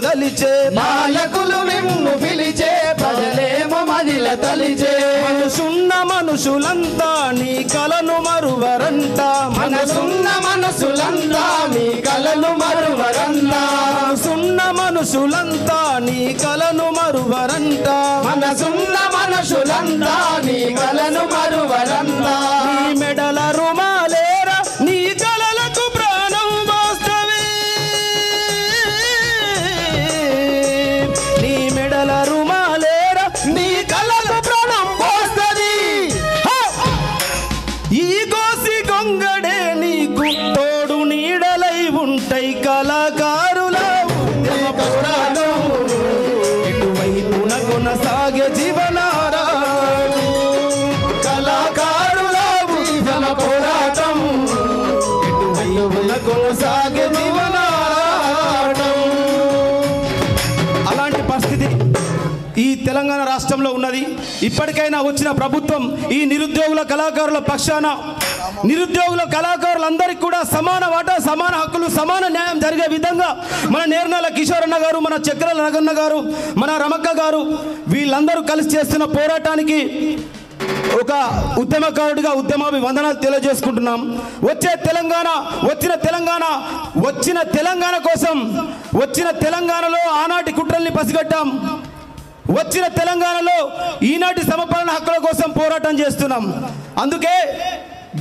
దలిచే నాయకులు మిమ్ము పిలిచే ప్రజలేమో మదిల తలిచే మనసున్న మనుషులంతా నీ కలను మరువరంట మనసున్న మనసులంతా నీ కలలు మరువరంతా మనసున్న మనుషులంతా నీ కలను మరువరంట మనసున్న మనుషులంతా నీ కలను మరువరంతా నీ మెడల రుమాలేరా నీ కలలకు ప్రాణం పోస్తవే నీ మెడల రుమాలేరా నీ కలలకు ప్రాణం పోస్తది ఈ కోసి గొంగడే నీకు తోడు నీడలై ఉంటాయి కళాకారుల ఉద్యమ పోరాటం ఇటువైపున కొనసాగే జీవనారా కళాకారుల ఉద్యమ పోరాటం ఇటువైపున కొనసాగే జీవనారాటం. అలాంటి పరిస్థితి ఈ తెలంగాణ రాష్ట్రంలో ఉన్నది. ఇప్పటికైనా వచ్చిన ప్రభుత్వం ఈ నిరుద్యోగుల కళాకారుల పక్షాన నిరుద్యోగుల కళాకారులందరికీ కూడా సమాన వాటా సమాన హక్కులు సమాన న్యాయం జరిగే విధంగా మన నేర్నాల కిషోర్ అన్న గారు, మన చక్రాల నగన్న గారు, మన రమక్క గారు వీళ్ళందరూ కలిసి చేస్తున్న పోరాటానికి ఒక ఉద్యమకారుడిగా ఉద్యమాభివందనాలు తెలియజేసుకుంటున్నాం. వచ్చిన తెలంగాణ కోసం వచ్చిన తెలంగాణలో ఆనాటి కుట్రల్ని పసిగట్టాం. వచ్చిన తెలంగాణలో ఈనాటి సమపాలన హక్కుల కోసం పోరాటం చేస్తున్నాం. అందుకే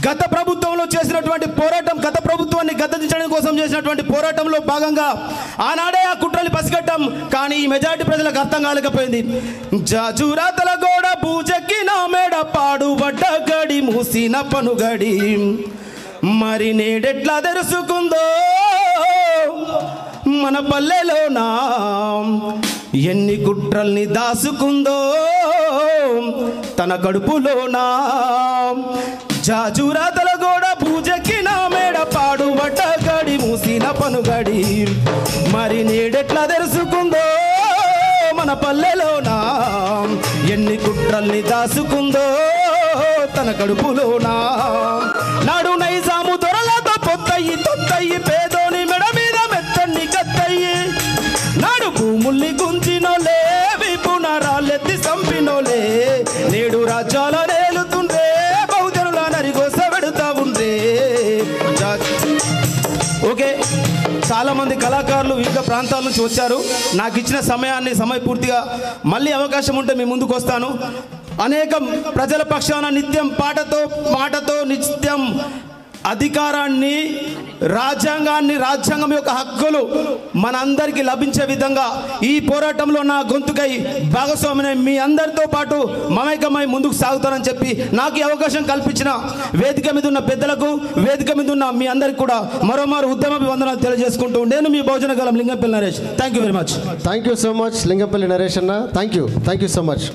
గత ప్రభుత్వంలో చేసినటువంటి పోరాటం, గత ప్రభుత్వాన్ని గద్దెదించడం కోసం చేసినటువంటి పోరాటంలో భాగంగా ఆనాడే ఆ కుట్రల్ని పసిగట్టాం. కానీ ఈ మెజారిటీ ప్రజలకు అర్థం కాలేకపోయింది. జాజురాతల గోడ పూజకి నా మేడ పాడుబడ్డ గడి మూసిన పనుగడి మరి నేడెట్లా తెరుచుకుందో మన పల్లెలోనా ఎన్ని కుట్రల్ని దాసుకుందో తన కడుపులోనా జాజురాతల గోడ పూజకి నా మేడ పాడుబడ్డ గడి మూసిన పనుగడి మరి నేడెట్లా తెరుచుకుందో మన పల్లెలోనా ఎన్ని కుట్రల్ని దాసుకుందో తన కడుపులోనా నాడు నైజాము దొరలతో తొత్తయ్యి పేదోని మెడ మీద మెత్తన్ని కత్తయ్యి నాడు భూముల్ని గుంజినోలే విపునరాలెత్తి సంపినోలే నేడు రాజ్యాల నేలుతుండే బహుజనుల నరిగోస పెడతా ఉండే. ఓకే, చాలామంది కళాకారులు వివిధ ప్రాంతాల నుంచి వచ్చారు. నాకు ఇచ్చిన సమయపూర్తిగా మళ్ళీ అవకాశం ఉంటే మీ ముందుకు వస్తాను. అనేక ప్రజల పక్షాన నిత్యం మాటతో నిత్యం అధికారాన్ని రాజ్యాంగం యొక్క హక్కులు మనందరికీ లభించే విధంగా ఈ పోరాటంలో నా గొంతుకై భాగస్వామిని మీ అందరితో పాటు మమైకమై ముందుకు సాగుతానని చెప్పి నాకు ఈ అవకాశం కల్పించిన వేదిక మీద ఉన్న పెద్దలకు, వేదిక మీద ఉన్న మీ అందరికీ కూడా మరోమారు ఉద్యమాభివందనాలు తెలియజేసుకుంటూ నేను మీ భోజనకాలం Lingampally Naresh. Thank you very much. Thank you so much Lingampally Naresh అన్న. Thank you so much.